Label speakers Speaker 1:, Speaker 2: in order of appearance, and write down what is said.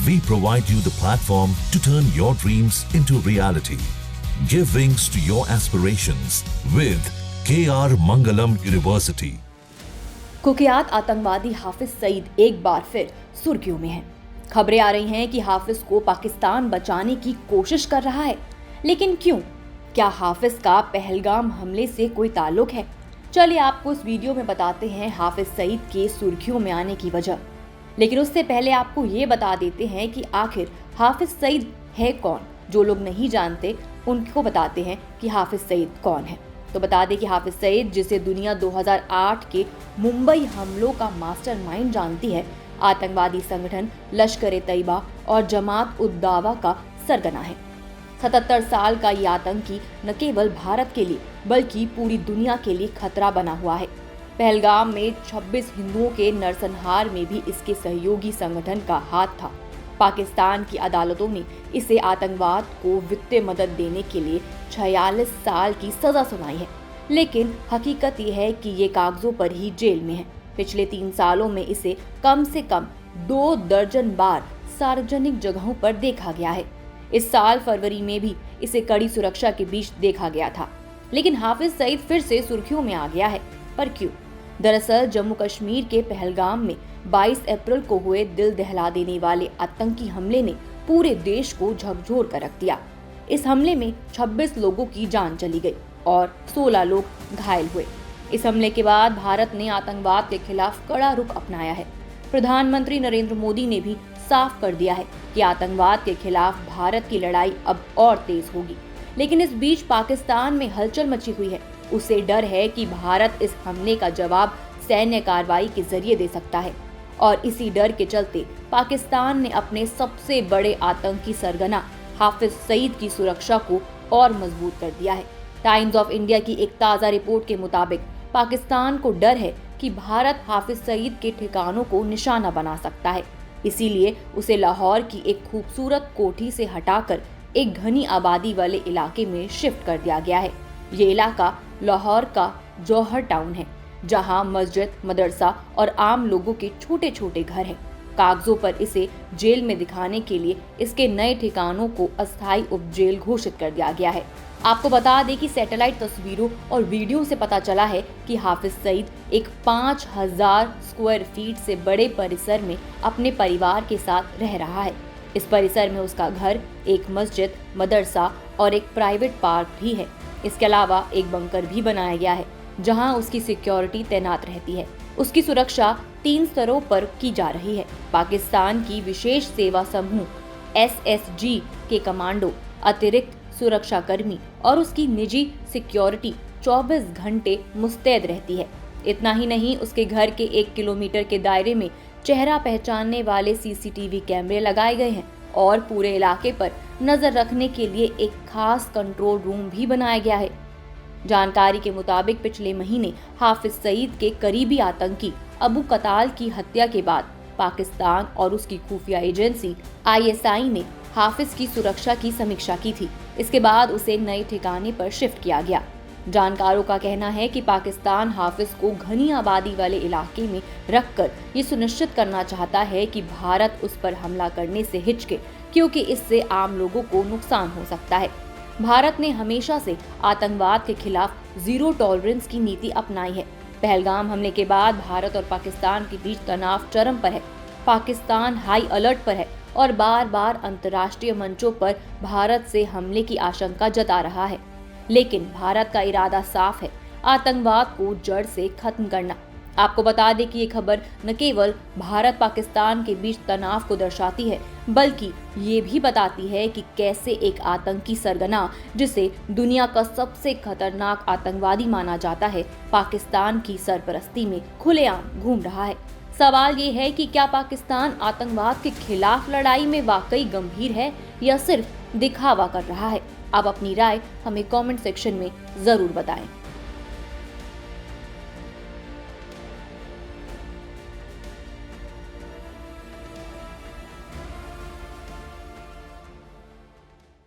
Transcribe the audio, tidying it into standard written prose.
Speaker 1: We provide you the platform to turn your dreams into reality. Give wings to your aspirations with KR Mangalam University.
Speaker 2: कुख्यात आतंकवादी हाफिज सईद एक बार फिर सुर्खियों में है। खबरें आ रही हैं कि हाफिज को पाकिस्तान बचाने की कोशिश कर रहा है, लेकिन क्यों? क्या हाफिज का पहलगाम हमले से कोई ताल्लुक है? चलिए आपको इस वीडियो में बताते हैं हाफिज सईद के सुर्खियों में आने की वजह। लेकिन उससे पहले आपको ये बता देते हैं कि आखिर हाफिज सईद है कौन। जो लोग नहीं जानते उनको बताते हैं कि हाफिज सईद कौन है। तो बता दें कि हाफिज सईद, जिसे दुनिया 2008 के मुंबई हमलों का मास्टरमाइंड जानती है, आतंकवादी संगठन लश्कर-ए-तैयबा और जमात-उद-दावा का सरगना है। 77 साल का ये आतंकी न केवल भारत के लिए बल्कि पूरी दुनिया के लिए खतरा बना हुआ है। पहलगाम में 26 हिंदुओं के नरसंहार में भी इसके सहयोगी संगठन का हाथ था। पाकिस्तान की अदालतों ने इसे आतंकवाद को वित्तीय मदद देने के लिए 46 साल की सजा सुनाई है, लेकिन हकीकत यह है कि ये कागजों पर ही जेल में है। पिछले 3 सालों में इसे कम से कम 2 दर्जन बार सार्वजनिक जगहों पर देखा गया है। इस साल फरवरी में भी इसे कड़ी सुरक्षा के बीच देखा गया था। लेकिन हाफिज सईद फिर से सुर्खियों में आ गया है, पर क्यों? दरअसल जम्मू कश्मीर के पहलगाम में 22 अप्रैल को हुए दिल दहला देने वाले आतंकी हमले ने पूरे देश को झकझोर कर रख दिया। इस हमले में 26 लोगों की जान चली गई और 16 लोग घायल हुए। इस हमले के बाद भारत ने आतंकवाद के खिलाफ कड़ा रुख अपनाया है। प्रधानमंत्री नरेंद्र मोदी ने भी साफ कर दिया है कि आतंकवाद के खिलाफ भारत की लड़ाई अब और तेज होगी। लेकिन इस बीच पाकिस्तान में हलचल मची हुई है। उसे डर है कि भारत इस हमले का जवाब सैन्य कार्रवाई के जरिए दे सकता है, और इसी डर के चलते पाकिस्तान ने अपने सबसे बड़े आतंकी सरगना हाफिज सईद की सुरक्षा को और मजबूत कर दिया है। टाइम्स ऑफ इंडिया की एक ताज़ा रिपोर्ट के मुताबिक पाकिस्तान को डर है कि भारत हाफिज सईद के ठिकानों को निशाना बना सकता है। इसीलिए उसे लाहौर की एक खूबसूरत कोठी से हटाकर एक घनी आबादी वाले इलाके में शिफ्ट कर दिया गया है। ये इलाका लाहौर का जौहर टाउन है, जहां मस्जिद, मदरसा और आम लोगों के छोटे छोटे घर हैं। कागजों पर इसे जेल में दिखाने के लिए इसके नए ठिकानों को अस्थायी उपजेल घोषित कर दिया गया है। आपको बता दें कि सैटेलाइट तस्वीरों और वीडियो से पता चला है कि हाफिज सईद एक 5000 स्क्वायर फीट से बड़े परिसर में अपने परिवार के साथ रह रहा है। इस परिसर में उसका घर, एक मस्जिद, मदरसा और एक प्राइवेट पार्क भी है। इसके अलावा एक बंकर भी बनाया गया है, जहां उसकी सिक्योरिटी तैनात रहती है। उसकी सुरक्षा 3 स्तरों पर की जा रही है। पाकिस्तान की विशेष सेवा समूह SSG के कमांडो, अतिरिक्त सुरक्षा कर्मी और उसकी निजी सिक्योरिटी 24 घंटे मुस्तैद रहती है। इतना ही नहीं, उसके घर के 1 किलोमीटर के दायरे में चेहरा पहचानने वाले CCTV कैमरे लगाए गए हैं और पूरे इलाके पर नजर रखने के लिए एक खास कंट्रोल रूम भी बनाया गया है। जानकारी के मुताबिक पिछले महीने हाफिज सईद के करीबी आतंकी अबू कताल की हत्या के बाद पाकिस्तान और उसकी खुफिया एजेंसी ISI ने हाफिज की सुरक्षा की समीक्षा की थी। इसके बाद उसे नए ठिकाने पर शिफ्ट किया गया। जानकारों का कहना है कि पाकिस्तान हाफिज को घनी आबादी वाले इलाके में रखकर ये सुनिश्चित करना चाहता है कि भारत उस पर हमला करने से हिचके, क्योंकि इससे आम लोगों को नुकसान हो सकता है। भारत ने हमेशा से आतंकवाद के खिलाफ जीरो टॉलरेंस की नीति अपनाई है। पहलगाम हमले के बाद भारत और पाकिस्तान के बीच तनाव चरम पर है। पाकिस्तान हाई अलर्ट पर है और बार बार अंतर्राष्ट्रीय मंचों पर भारत से हमले की आशंका जता रहा है। लेकिन भारत का इरादा साफ है, आतंकवाद को जड़ से खत्म करना। आपको बता दें कि ये खबर न केवल भारत पाकिस्तान के बीच तनाव को दर्शाती है, बल्कि ये भी बताती है कि कैसे एक आतंकी सरगना, जिसे दुनिया का सबसे खतरनाक आतंकवादी माना जाता है, पाकिस्तान की सरपरस्ती में खुलेआम घूम रहा है। सवाल ये है कि क्या पाकिस्तान आतंकवाद के खिलाफ लड़ाई में वाकई गंभीर है या सिर्फ दिखावा कर रहा है? आप अपनी राय हमें कमेंट सेक्शन में जरूर बताएं।